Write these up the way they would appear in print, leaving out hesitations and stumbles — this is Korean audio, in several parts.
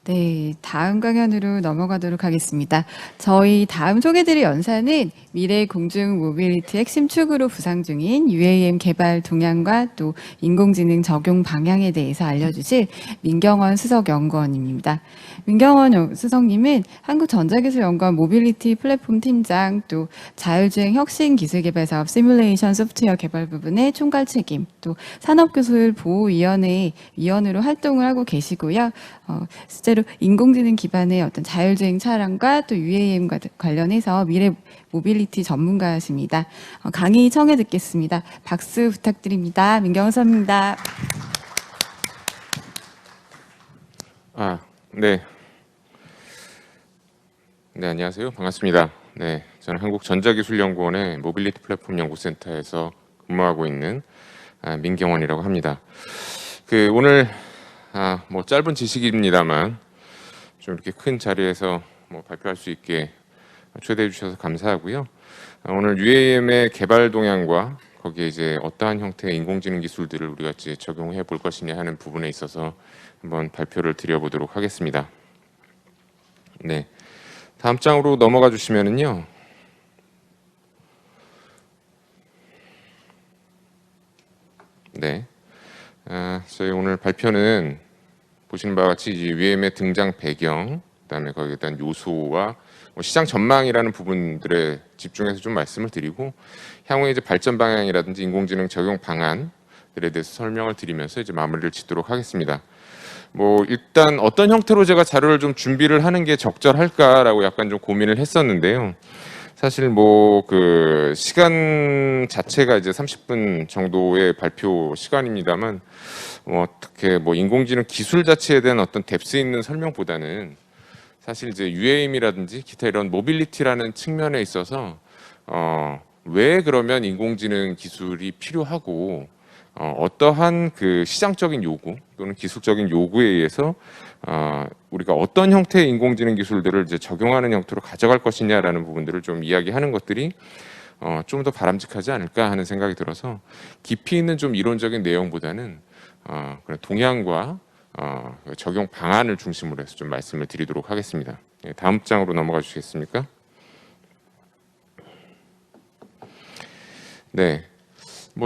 네, 다음 강연으로 넘어가도록 하겠습니다. 저희 다음 소개드릴 연사는 미래 공중 모빌리티 핵심 축으로 부상 중인 UAM 개발 동향과 또 인공지능 적용 방향에 대해서 알려주실 민경원 수석연구원입니다. 민경원 수석님은 한국전자기술연구원 모빌리티 플랫폼 팀장, 또 자율주행 혁신 기술개발 사업 시뮬레이션 소프트웨어 개발 부분의 총괄 책임, 또 산업기술 보호위원회 위원으로 활동을 하고 계시고요. 실제로 인공지능 기반의 어떤 자율주행 차량과 또 UAM과 관련해서 미래 모빌리티 전문가십니다. 강의 청해 듣겠습니다. 박수 부탁드립니다. 민경원 선입니다. 네. 네, 안녕하세요. 반갑습니다. 네, 저는 한국전자기술연구원의 모빌리티 플랫폼 연구센터에서 근무하고 있는 민경원이라고 합니다. 오늘 뭐 짧은 지식입니다만 좀 이렇게 큰 자리에서 발표할 수 있게 초대해 주셔서 감사하고요. 오늘 UAM의 개발 동향과 거기에 이제 어떠한 형태의 인공지능 기술들을 우리가 이제 적용해 볼 것이냐 하는 부분에 있어서 한번 발표를 드려보도록 하겠습니다. 네, 다음 장으로 넘어가 주시면은요. 네, 저희 오늘 발표는 보시는 바와 같이 UAM의 등장 배경, 그다음에 거기에 대한 요소와 시장 전망이라는 부분들에 집중해서 좀 말씀을 드리고, 향후에 이제 발전 방향이라든지 인공지능 적용 방안들에 대해서 설명을 드리면서 이제 마무리를 짓도록 하겠습니다. 일단 어떤 형태로 제가 자료를 좀 준비를 하는 게 적절할까라고 약간 좀 고민을 했었는데요. 사실 시간 자체가 이제 30분 정도의 발표 시간입니다만, 어떻게 인공지능 기술 자체에 대한 어떤 뎁스 있는 설명보다는 사실 이제 UAM이라든지 기타 이런 모빌리티라는 측면에 있어서 왜 그러면 인공지능 기술이 필요하고 어떠한 시장적인 요구 또는 기술적인 요구에 의해서 우리가 어떤 형태의 인공지능 기술들을 이제 적용하는 형태로 가져갈 것이냐라는 부분들을 좀 이야기하는 것들이 좀 더 바람직하지 않을까 하는 생각이 들어서 깊이 있는 좀 이론적인 내용보다는 그런 동향과 적용 방안을 중심으로 해서 좀 말씀을 드리도록 하겠습니다. 다음 장으로 넘어가 주시겠습니까? 네.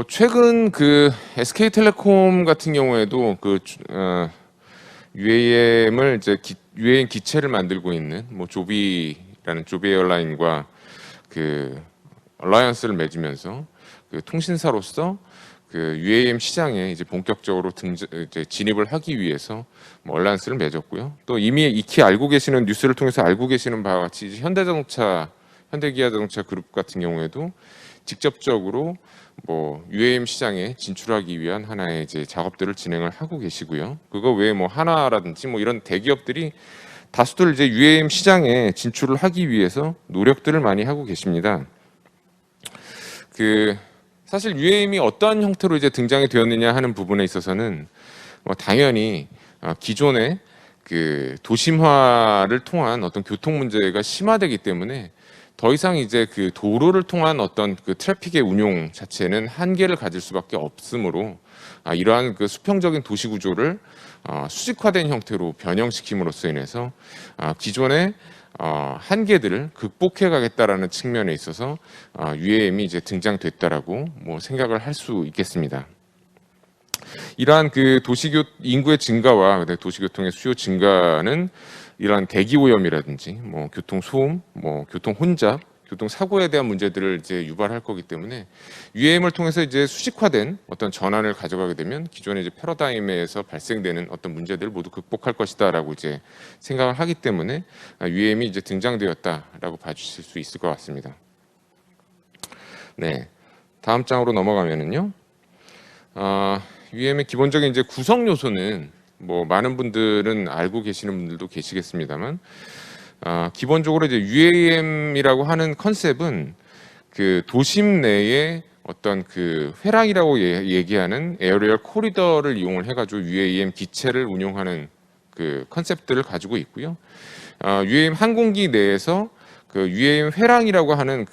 최근 SK텔레콤 같은 경우에도 UAM을 이제 UAM 기체를 만들고 있는 조비라는 조비 에어라인과 얼라이언스를 맺으면서 통신사로서 UAM 시장에 이제 본격적으로 이제 진입을 하기 위해서 얼라이언스를 맺었고요. 또 이미 익히 알고 계시는 뉴스를 통해서 알고 계시는 바와 같이 현대기아자동차 그룹 같은 경우에도 직접적으로 UAM 시장에 진출하기 위한 하나의 이제 작업들을 진행을 하고 계시고요. 그거 외에 하나라든지 이런 대기업들이 다수들 이제 UAM 시장에 진출을 하기 위해서 노력들을 많이 하고 계십니다. 사실 UAM이 어떠한 형태로 이제 등장이 되었느냐 하는 부분에 있어서는 당연히 기존의 도심화를 통한 어떤 교통 문제가 심화되기 때문에 더 이상 이제 도로를 통한 어떤 트래픽의 운용 자체는 한계를 가질 수밖에 없으므로 이러한 수평적인 도시 구조를 수직화된 형태로 변형시킴으로써 인해서 기존의 한계들을 극복해 가겠다라는 측면에 있어서 UAM이 이제 등장됐다라고 생각을 할 수 있겠습니다. 이러한 인구의 증가와 도시교통의 수요 증가는 이러한 대기 오염이라든지 교통 소음, 교통 혼잡, 교통 사고에 대한 문제들을 이제 유발할 거기 때문에 UAM을 통해서 이제 수직화된 어떤 전환을 가져가게 되면 기존의 이제 패러다임에서 발생되는 어떤 문제들을 모두 극복할 것이다라고 이제 생각을 하기 때문에 UAM이 이제 등장되었다라고 봐주실 수 있을 것 같습니다. 네, 다음 장으로 넘어가면은요. UAM의 기본적인 이제 구성 요소는 많은 분들은 알고 계시는 분들도 계시겠습니다만, 기본적으로 이제 UAM이라고 하는 컨셉은 도심 내에 어떤 회랑이라고 얘기하는 에어리얼 코리더를 이용을 해가지고 UAM 기체를 운용하는 컨셉들을 가지고 있고요. UAM 항공기 내에서 UAM 회랑이라고 하는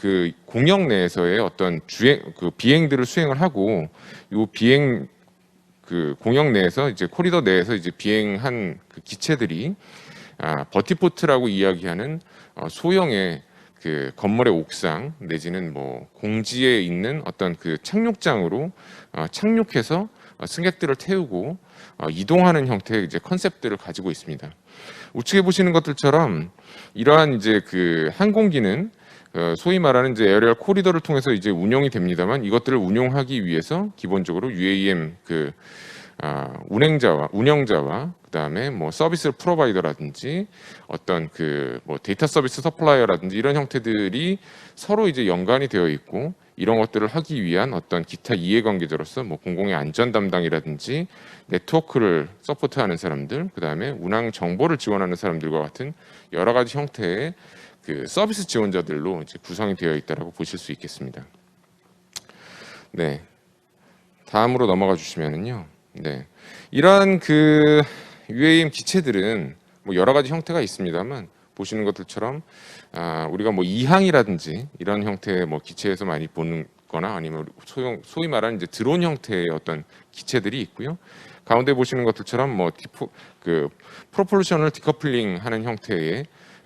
공역 내에서의 어떤 비행들을 수행을 하고 이 비행 그 공역 내에서 이제 코리더 내에서 이제 비행한 그 기체들이 버티포트라고 이야기하는 소형의 그 건물의 옥상 내지는 뭐 공지에 있는 어떤 그 착륙장으로 착륙해서 승객들을 태우고 이동하는 형태의 이제 컨셉들을 가지고 있습니다. 우측에 보시는 것들처럼 이러한 이제 그 항공기는 소위 말하는 이제 에어리얼 코리더를 통해서 이제 운영이 됩니다만 이것들을 운용하기 위해서 기본적으로 UAM 그 운영자와 그다음에 뭐 서비스 프로바이더라든지 어떤 그 뭐 데이터 서비스 서플라이어라든지 이런 형태들이 서로 이제 연관이 되어 있고 이런 것들을 하기 위한 어떤 기타 이해관계자로서 뭐 공공의 안전 담당이라든지 네트워크를 서포트하는 사람들, 그다음에 운항 정보를 지원하는 사람들과 같은 여러 가지 형태의 그 서비스 지원자들로 이제 구성이 되어 있다라고 보실 수 있겠습니다. 네, 다음으로 넘어가 주시면은요. 네, 이러한 그 UAM 기체들은 뭐 여러 가지 형태가 있습니다만 보시는 것들처럼 우리가 뭐 이항이라든지 이런 형태의 뭐 기체에서 많이 보는 거나 아니면 소위 말하는 이제 드론 형태의 어떤 기체들이 있고요. 가운데 보시는 것들처럼 뭐 프로폴션을 디커플링 하는 형태의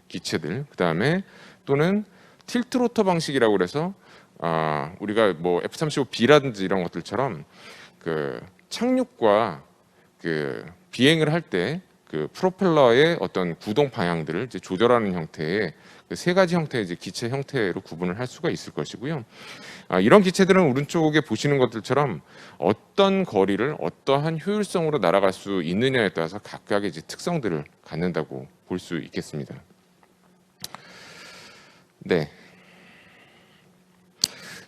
기체들, 그다음에 또는 틸트 로터 방식이라고 그래서 우리가 뭐 F-35B라든지 이런 것들처럼 그 착륙과 그 비행을 할 때 그 프로펠러의 어떤 구동 방향들을 이제 조절하는 형태의 그 세 가지 형태의 이제 기체 형태로 구분을 할 수가 있을 것이고요. 이런 기체들은 오른쪽에 보시는 것들처럼 어떤 거리를 어떠한 효율성으로 날아갈 수 있느냐에 따라서 각각의 이제 특성들을 갖는다고 볼 수 있겠습니다. 네.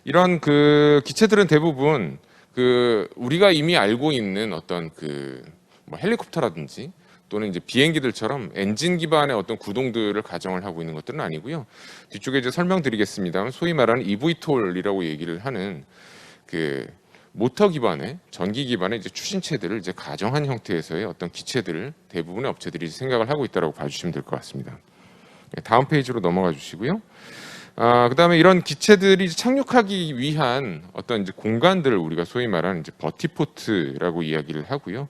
이런 그 기체들은 대부분 그 우리가 이미 알고 있는 어떤 그 뭐 헬리콥터라든지 또는 이제 비행기들처럼 엔진 기반의 어떤 구동들을 가정을 하고 있는 것들은 아니고요. 뒤쪽에 이제 설명드리겠습니다만 소위 말하는 eVTOL이라고 얘기를 하는 그 모터 기반의 전기 기반의 이제 추진체들을 이제 가정한 형태에서의 어떤 기체들을 대부분의 업체들이 생각을 하고 있다라고 봐주시면 될 것 같습니다. 다음 페이지로 넘어가 주시고요. 그다음에 이런 기체들이 착륙하기 위한 어떤 이제 공간들을 우리가 소위 말하는 이제 버티포트라고 이야기를 하고요.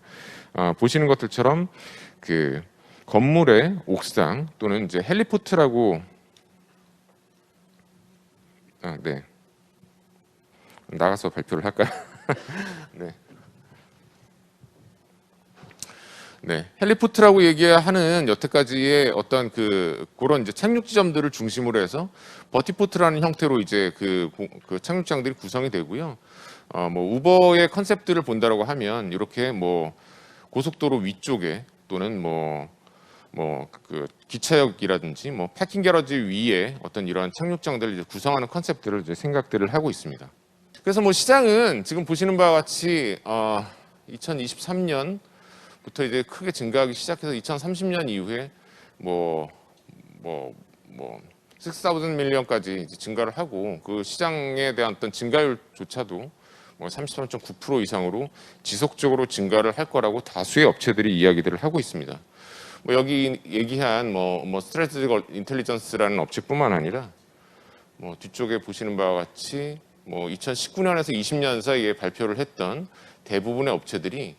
보시는 것들처럼 그 건물의 옥상 또는 이제 헬리포트라고 네. 나가서 발표를 할까요? 네. 네, 헬리포트라고 얘기하는 여태까지의 어떤 그런 이제 착륙 지점들을 중심으로 해서 버티포트라는 형태로 이제 그 착륙장들이 구성이 되고요. 뭐 우버의 컨셉들을 본다라고 하면 이렇게 뭐 고속도로 위쪽에 또는 그 기차역이라든지 뭐 파킹 게러지 위에 어떤 이러한 착륙장들을 이제 구성하는 컨셉들을 이제 생각들을 하고 있습니다. 그래서 뭐 시장은 지금 보시는 바와 같이 2023년 부터 이제 크게 증가하기 시작해서 2030년 이후에 6,000 밀리언까지 이제 증가를 하고 그 시장에 대한 어떤 증가율조차도 33.9% 이상으로 지속적으로 증가를 할 거라고 다수의 업체들이 이야기들을 하고 있습니다. 여기 얘기한 스트래티직 인텔리전스라는 업체뿐만 아니라 뒤쪽에 보시는 바와 같이 2019년에서 20년 사이에 발표를 했던 대부분의 업체들이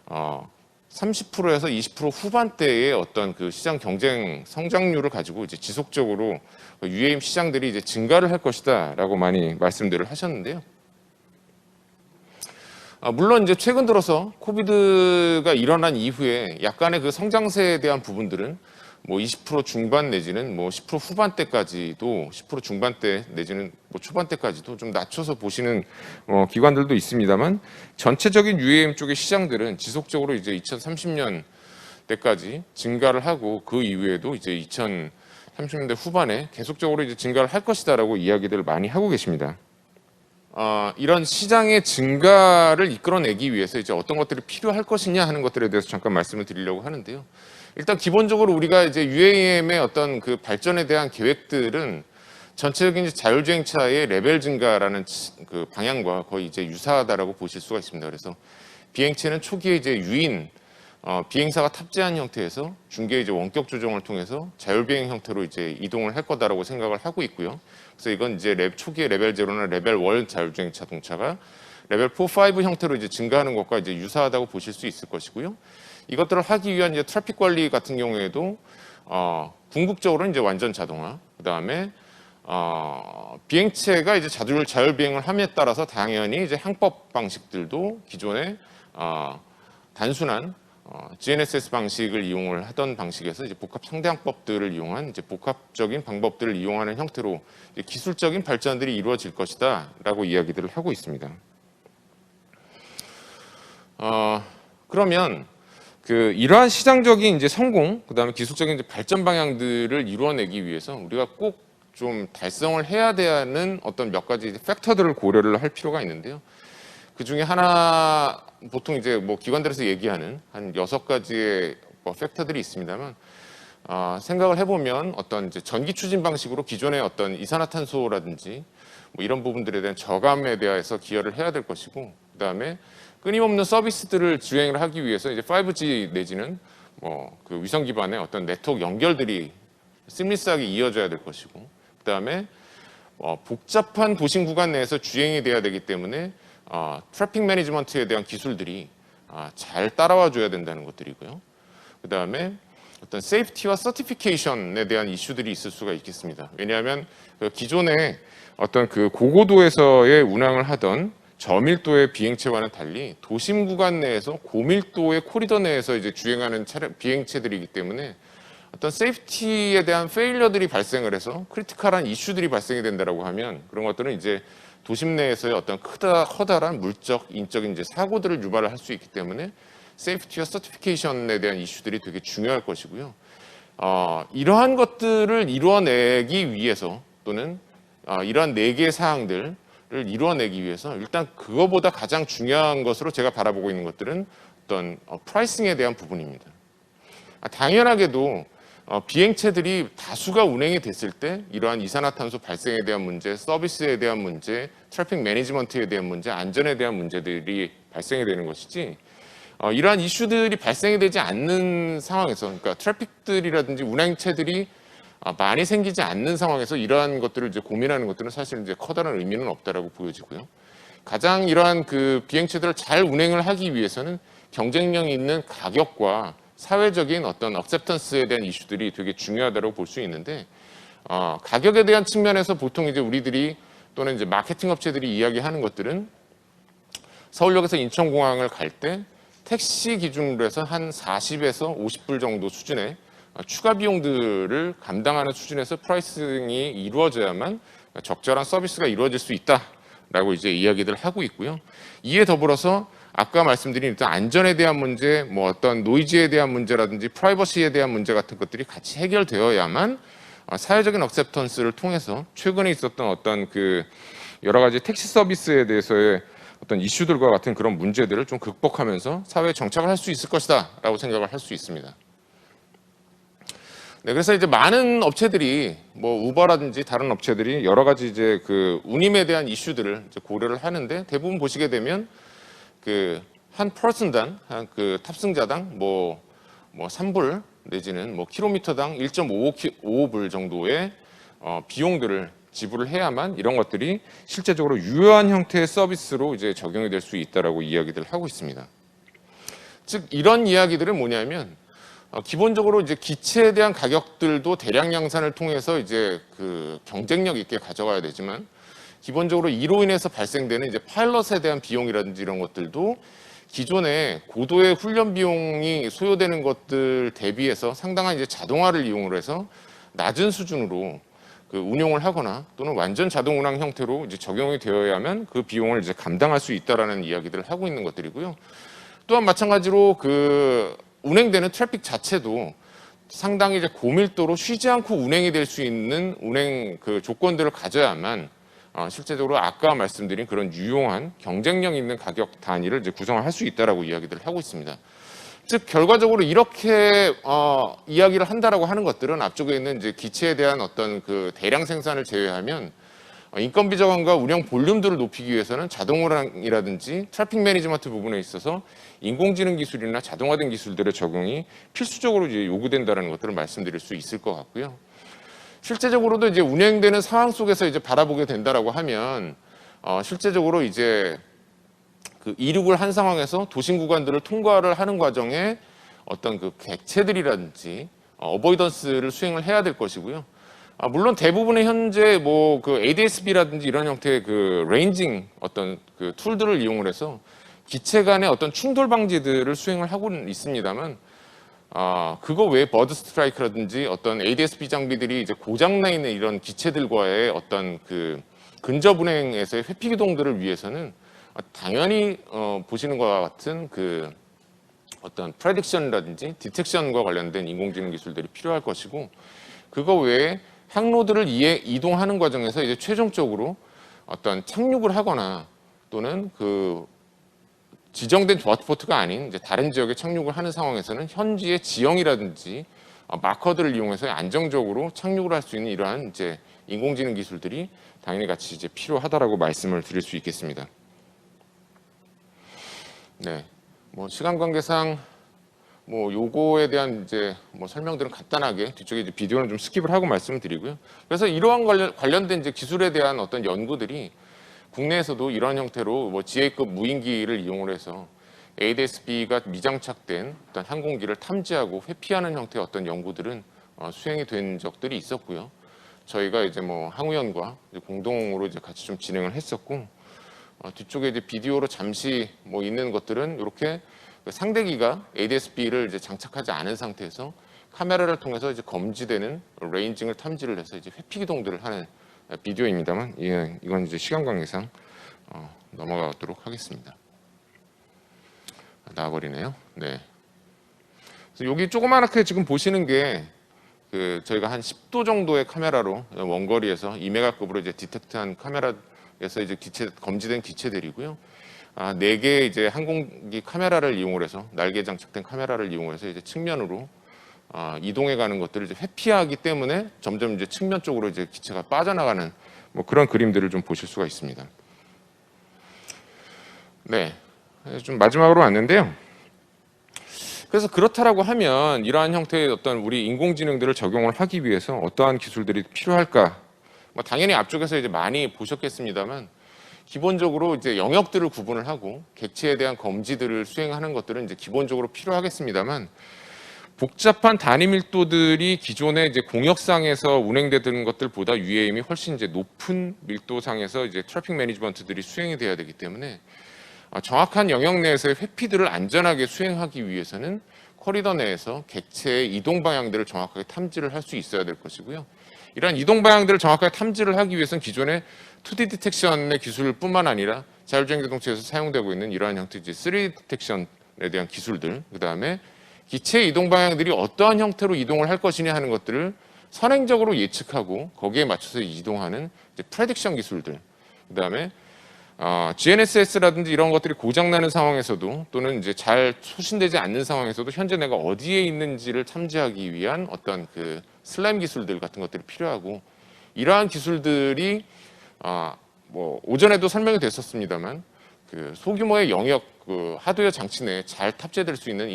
30%에서 20% 후반대의 어떤 그 시장 경쟁 성장률을 가지고 이제 지속적으로 UAM 시장들이 이제 증가를 할 것이다라고 많이 말씀들을 하셨는데요. 물론 이제 최근 들어서 코비드가 일어난 이후에 약간의 그 성장세에 대한 부분들은 20% 중반 내지는 10% 후반대까지도 10% 중반대 내지는 초반대까지도 좀 낮춰서 보시는 기관들도 있습니다만 전체적인 UAM 쪽의 시장들은 지속적으로 이제 2030년 때까지 증가를 하고 그 이후에도 이제 2030년대 후반에 계속적으로 이제 증가를 할 것이다라고 이야기들을 많이 하고 계십니다. 이런 시장의 증가를 이끌어내기 위해서 이제 어떤 것들이 필요할 것이냐 하는 것들에 대해서 잠깐 말씀을 드리려고 하는데요. 일단 기본적으로 우리가 이제 UAM의 어떤 그 발전에 대한 계획들은 전체적인 자율주행차의 레벨 증가라는 그 방향과 거의 이제 유사하다라고 보실 수가 있습니다. 그래서 비행체는 초기에 이제 유인 비행사가 탑재한 형태에서 중계에 이제 원격 조정을 통해서 자율비행 형태로 이제 이동을 할 거다라고 생각을 하고 있고요. 그래서 이건 이제 초기의 레벨 0나 레벨 1 자율주행 자동차가 레벨 4, 5 형태로 이제 증가하는 것과 이제 유사하다고 보실 수 있을 것이고요. 이것들을 하기 위한 이제 트래픽 관리 같은 경우에도 궁극적으로 이제 완전 자동화, 그다음에 비행체가 이제 자율 비행을 함에 따라서 당연히 이제 항법 방식들도 기존의 단순한 GNSS 방식을 이용을 하던 방식에서 이제 복합 상대항법들을 이용한 이제 복합적인 방법들을 이용하는 형태로 이제 기술적인 발전들이 이루어질 것이다라고 이야기들을 하고 있습니다. 그러면 이러한 시장적인 이제 성공, 그다음에 기술적인 이제 발전 방향들을 이루어내기 위해서 우리가 꼭 좀 달성을 해야 되는 어떤 몇 가지 팩터들을 고려를 할 필요가 있는데요. 그 중에 하나, 보통 이제 뭐 기관들에서 얘기하는 한 6가지의 팩터들이 있습니다만, 생각을 해보면 어떤 이제 전기 추진 방식으로 기존의 어떤 이산화탄소라든지 뭐 이런 부분들에 대한 저감에 대해서 기여를 해야 될 것이고, 그 다음에 끊임없는 서비스들을 주행을 하기 위해서 이제 5G 내지는 뭐 그 위성 기반의 어떤 네트워크 연결들이 심리스하게 이어져야 될 것이고, 그 다음에 복잡한 도심 구간 내에서 주행이 돼야 되기 때문에 트래픽 매니지먼트에 대한 기술들이 잘 따라와 줘야 된다는 것들이고요. 그 다음에 어떤 세이프티와 서티피케이션에 대한 이슈들이 있을 수가 있겠습니다. 왜냐하면 그 기존에 어떤 그 고고도에서의 운항을 하던 저밀도의 비행체와는 달리 도심 구간 내에서 고밀도의 코리더 내에서 이제 주행하는 비행체들이기 때문에 어떤 세이프티에 대한 페일러들이 발생을 해서 크리티컬한 이슈들이 발생이 된다라고 하면 그런 것들은 이제 도심 내에서의 어떤 커다란 물적, 인적인 이제 사고들을 유발을 할 수 있기 때문에 세이프티와 서티피케이션에 대한 이슈들이 되게 중요할 것이고요. 이러한 것들을 이루어내기 위해서 또는 이러한 4개의 사항들을 이루어내기 위해서 일단 그거보다 가장 중요한 것으로 제가 바라보고 있는 것들은 어떤 프라이싱에 대한 부분입니다. 당연하게도 비행체들이 다수가 운행이 됐을 때 이러한 이산화탄소 발생에 대한 문제, 서비스에 대한 문제, 트래픽 매니지먼트에 대한 문제, 안전에 대한 문제들이 발생이 되는 것이지 이러한 이슈들이 발생이 되지 않는 상황에서, 그러니까 트래픽들이라든지 운행체들이 많이 생기지 않는 상황에서 이러한 것들을 이제 고민하는 것들은 사실 이제 커다란 의미는 없다라고 보여지고요. 가장 이러한 그 비행체들을 잘 운행을 하기 위해서는 경쟁력 있는 가격과 사회적인 어떤 억셉턴스에 대한 이슈들이 되게 중요하다고 볼 수 있는데, 가격에 대한 측면에서 보통 이제 우리들이 또는 이제 마케팅 업체들이 이야기하는 것들은 서울역에서 인천공항을 갈 때 택시 기준으로 해서 한 40에서 50불 정도 수준의 추가 비용들을 감당하는 수준에서 프라이싱이 이루어져야만 적절한 서비스가 이루어질 수 있다라고 이제 이야기를 하고 있고요. 이에 더불어서 아까 말씀드린 일단 안전에 대한 문제, 뭐 어떤 노이즈에 대한 문제라든지 프라이버시에 대한 문제 같은 것들이 같이 해결되어야만 사회적인 억셉턴스를 통해서 최근에 있었던 어떤 그 여러 가지 택시 서비스에 대해서의 어떤 이슈들과 같은 그런 문제들을 좀 극복하면서 사회에 정착을 할 수 있을 것이다라고 생각을 할 수 있습니다. 네, 그래서 이제 많은 업체들이 뭐 우버라든지 다른 업체들이 여러 가지 이제 그 운임에 대한 이슈들을 이제 고려를 하는데, 대부분 보시게 되면 그 한 퍼슨당, 한 그 탑승자당 뭐 3불 내지는 뭐 킬로미터당 1.55불 정도의 비용들을 지불을 해야만 이런 것들이 실제적으로 유효한 형태의 서비스로 이제 적용이 될 수 있다라고 이야기들을 하고 있습니다. 즉 이런 이야기들은 뭐냐면 기본적으로 이제 기체에 대한 가격들도 대량 양산을 통해서 이제 그 경쟁력 있게 가져가야 되지만, 기본적으로 이로 인해서 발생되는 이제 파일럿에 대한 비용이라든지 이런 것들도 기존에 고도의 훈련 비용이 소요되는 것들 대비해서 상당한 이제 자동화를 이용을 해서 낮은 수준으로 그 운용을 하거나 또는 완전 자동 운항 형태로 이제 적용이 되어야만 그 비용을 이제 감당할 수 있다라는 이야기들을 하고 있는 것들이고요. 또한 마찬가지로 그 운행되는 트래픽 자체도 상당히 이제 고밀도로 쉬지 않고 운행이 될 수 있는 운행 그 조건들을 가져야만 실제적으로 아까 말씀드린 그런 유용한 경쟁력 있는 가격 단위를 이제 구성을 할 수 있다라고 이야기들을 하고 있습니다. 즉 결과적으로 이렇게 이야기를 한다라고 하는 것들은 앞쪽에 있는 이제 기체에 대한 어떤 그 대량 생산을 제외하면 인건비 저감과 운영 볼륨들을 높이기 위해서는 자동운항이라든지 트래픽 매니지먼트 부분에 있어서 인공지능 기술이나 자동화된 기술들의 적용이 필수적으로 이제 요구된다는 것들을 말씀드릴 수 있을 것 같고요. 실제적으로도 이제 운행되는 상황 속에서 이제 바라보게 된다라고 하면 실제적으로 이제 그 이륙을 한 상황에서 도심 구간들을 통과를 하는 과정에 어떤 그 객체들이라든지 어보이던스를 수행을 해야 될 것이고요. 물론 대부분의 현재 뭐 그 ADS-B라든지 이런 형태의 그 레인징 어떤 그 툴들을 이용을 해서 기체 간의 어떤 충돌 방지들을 수행을 하고는 있습니다만, 그거 외에 버드 스트라이크라든지 어떤 ADS-B 장비들이 이제 고장나 있는 이런 기체들과의 어떤 그 근접 운행에서의 회피 기동들을 위해서는 당연히 보시는 것과 같은 그 어떤 프레딕션이라든지 디텍션과 관련된 인공지능 기술들이 필요할 것이고, 그거 외에 항로들을 이동하는 과정에서 이제 최종적으로 어떤 착륙을 하거나 또는 그 지정된 버트포트가 아닌 이제 다른 지역에 착륙을 하는 상황에서는 현지의 지형이라든지 마커들을 이용해서 안정적으로 착륙을 할 수 있는 이러한 이제 인공지능 기술들이 당연히 같이 이제 필요하다라고 말씀을 드릴 수 있겠습니다. 네, 뭐 시간 관계상 뭐 요거에 대한 이제 뭐 설명들은 간단하게 뒤쪽에 이제 비디오는 좀 스킵을 하고 말씀을 드리고요. 그래서 이러한 관련된 이제 기술에 대한 어떤 연구들이 국내에서도 이런 형태로 뭐 GA급 무인기를 이용을 해서 ADS-B가 미장착된 어떤 항공기를 탐지하고 회피하는 형태의 어떤 연구들은 수행이 된 적들이 있었고요. 저희가 이제 뭐 항우연과 이제 공동으로 이제 같이 좀 진행을 했었고, 뒤쪽에 이제 비디오로 잠시 뭐 있는 것들은 이렇게 상대기가 ADS-B를 이제 장착하지 않은 상태에서 카메라를 통해서 이제 검지되는 레인징을 탐지를 해서 이제 회피 기동들을 하는 비디오입니다만, 예, 이건 이제 시간 관계상 넘어가도록 하겠습니다. 나와버리네요. 네. 그래서 여기 조그맣게 지금 보시는 게 그 저희가 한 10도 정도의 카메라로 원거리에서 2메가급으로 이제 디텍트한 카메라에서 이제 검지된 기체들이고요. 4개의 이제 항공기 카메라를 이용해서 날개 장착된 카메라를 이용해서 이제 측면으로 이동해 가는 것들을 이제 회피하기 때문에 점점 이제 측면 쪽으로 이제 기체가 빠져나가는 뭐 그런 그림들을 좀 보실 수가 있습니다. 네, 좀 마지막으로 왔는데요. 그래서 그렇다라고 하면 이러한 형태의 어떤 우리 인공지능들을 적용을 하기 위해서 어떠한 기술들이 필요할까? 뭐 당연히 앞쪽에서 이제 많이 보셨겠습니다만, 기본적으로 이제 영역들을 구분을 하고 객체에 대한 검지들을 수행하는 것들은 이제 기본적으로 필요하겠습니다만, 복잡한 단위 밀도들이 기존의 이제 공역상에서 운행되는 것들보다 UAM이 훨씬 이제 높은 밀도상에서 이제 트래픽 매니지먼트들이 수행이 돼야 되기 때문에 정확한 영역 내에서의 회피들을 안전하게 수행하기 위해서는 코리더 내에서 객체의 이동 방향들을 정확하게 탐지를 할 수 있어야 될 것이고요. 이러한 이동 방향들을 정확하게 탐지를 하기 위해서는 기존의 2D 디텍션의 기술뿐만 아니라 자율주행 자동차에서 사용되고 있는 이러한 형태의 3D 디텍션에 대한 기술들, 그 다음에 기체의 이동 방향들이 어떠한 형태로 이동을 할 것이냐 하는 것들을 선행적으로 예측하고 거기에 맞춰서 이동하는 프레딕션 기술들, 그 다음에 GNSS라든지 이런 것들이 고장나는 상황에서도 또는 이제 잘 소신되지 않는 상황에서도 현재 내가 어디에 있는지를 탐지하기 위한 어떤 그 슬램 기술들 같은 것들이 필요하고, 이러한 기술들이 뭐 오전에도 설명이 됐었습니다만 그 소규모의 영역 그 하드웨어 장치 내에 잘 탑재될 수 있는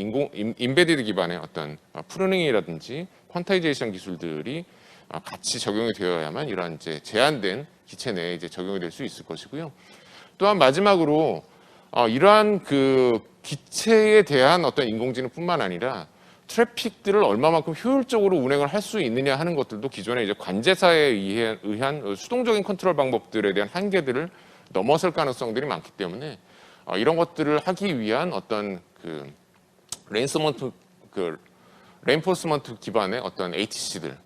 인베디드 기반의 어떤 프루닝이라든지 퀀타이제이션 기술들이 같이 적용이 되어야만 이러한 이제 제한된 기체 내에 이제 적용이 될 수 있을 것이고요. 또한 마지막으로 이러한 그 기체에 대한 어떤 인공지능뿐만 아니라 트래픽들을 얼마만큼 효율적으로 운행을 할 수 있느냐 하는 것들도 기존의 이제 관제사에 의한 수동적인 컨트롤 방법들에 대한 한계들을 넘어설 가능성들이 많기 때문에 이런 것들을 하기 위한 어떤 그 레인포스먼트 기반의 어떤 ATC들,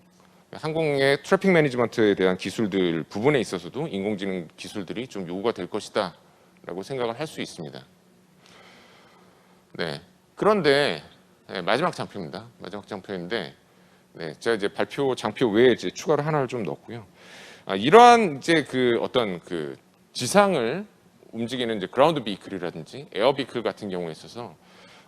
항공의 트래픽 매니지먼트에 대한 기술들 부분에 있어서도 인공지능 기술들이 좀 요구가 될 것이다 라고 생각을 할 수 있습니다. 네, 그런데 마지막 장표입니다. 마지막 장표인데, 네, 제가 이제 발표 장표 외에 이제 추가로 하나를 좀 넣었고요. 이러한 이제 그 어떤 그 지상을 움직이는 이제 그라운드 비클이라든지 에어 비클 같은 경우에 있어서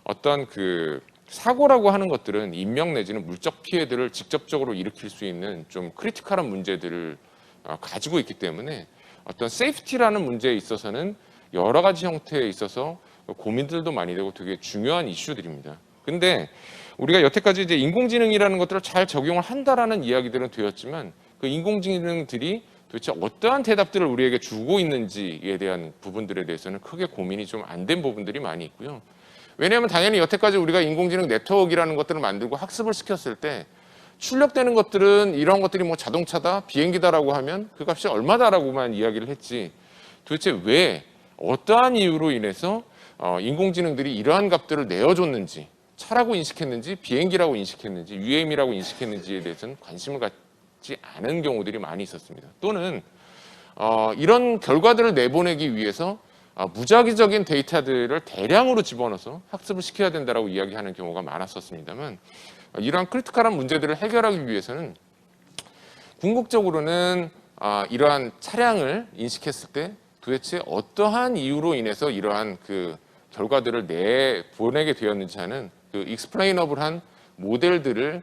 어떤 그 사고라고 하는 것들은 인명 내지는 물적 피해들을 직접적으로 일으킬 수 있는 좀 크리티컬한 문제들을 가지고 있기 때문에 어떤 세이프티라는 문제에 있어서는 여러 가지 형태에 있어서 고민들도 많이 되고 되게 중요한 이슈들입니다. 근데 우리가 여태까지 이제 인공지능이라는 것들을 잘 적용을 한다라는 이야기들은 되었지만 그 인공지능들이 도대체 어떠한 대답들을 우리에게 주고 있는지에 대한 부분들에 대해서는 크게 고민이 좀 안 된 부분들이 많이 있고요. 왜냐하면 당연히 여태까지 우리가 인공지능 네트워크라는 것들을 만들고 학습을 시켰을 때 출력되는 것들은 이런 것들이 뭐 자동차다, 비행기다라고 하면 그 값이 얼마다라고만 이야기를 했지, 도대체 왜 어떠한 이유로 인해서 인공지능들이 이러한 값들을 내어줬는지, 차라고 인식했는지 비행기라고 인식했는지 UAM이라고 인식했는지에 대해서는 관심을 갖지 않은 경우들이 많이 있었습니다. 또는 이런 결과들을 내보내기 위해서 무작위적인 데이터들을 대량으로 집어넣어서 학습을 시켜야 된다라고 이야기하는 경우가 많았었습니다만, 이러한 크리티컬한 문제들을 해결하기 위해서는 궁극적으로는 이러한 차량을 인식했을 때 도대체 어떠한 이유로 인해서 이러한 그 결과들을 내보내게 되었는지 하는 그 익스플레이너블한 모델들을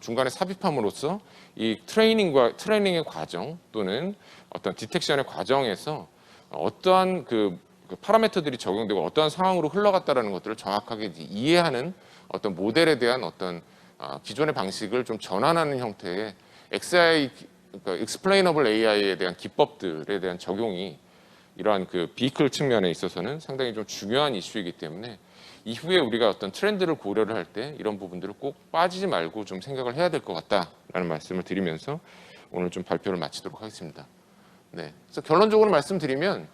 중간에 삽입함으로써 이 트레이닝의 과정 또는 어떤 디텍션의 과정에서 어떠한 그 파라미터들이 적용되고 어떠한 상황으로 흘러갔다라는 것들을 정확하게 이해하는 어떤 모델에 대한 어떤 기존의 방식을 좀 전환하는 형태의 XI, 그러니까 Explainable AI에 대한 기법들에 대한 적용이 이러한 그 비클 측면에 있어서는 상당히 좀 중요한 이슈이기 때문에 이후에 우리가 어떤 트렌드를 고려를 할 때 이런 부분들을 꼭 빠지지 말고 좀 생각을 해야 될 것 같다라는 말씀을 드리면서 오늘 좀 발표를 마치도록 하겠습니다. 네, 그래서 결론적으로 말씀드리면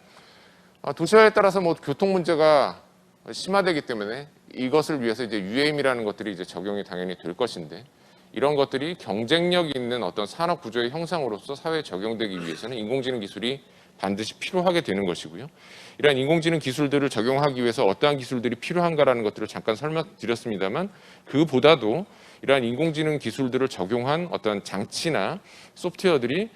도시화에 따라서 뭐 교통 문제가 심화되기 때문에 이것을 위해서 이제 UAM이라는 것들이 이제 적용이 당연히 될 것인데, 이런 것들이 경쟁력 있는 어떤 산업 구조의 형상으로서 사회에 적용되기 위해서는 인공지능 기술이 반드시 필요하게 되는 것이고요. 이러한 인공지능 기술들을 적용하기 위해서 어떠한 기술들이 필요한가라는 것들을 잠깐 설명드렸습니다만, 그보다도 이러한 인공지능 기술들을 적용한 어떤 장치나 소프트웨어들이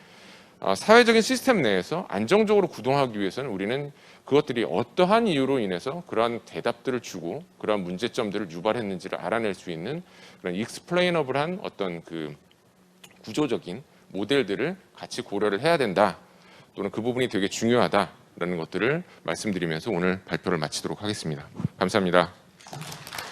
사회적인 시스템 내에서 안정적으로 구동하기 위해서는 우리는 그것들이 어떠한 이유로 인해서 그러한 대답들을 주고 그러한 문제점들을 유발했는지를 알아낼 수 있는 그런 익스플레이너블한 어떤 그 구조적인 모델들을 같이 고려를 해야 된다, 또는 그 부분이 되게 중요하다라는 것들을 말씀드리면서 오늘 발표를 마치도록 하겠습니다. 감사합니다.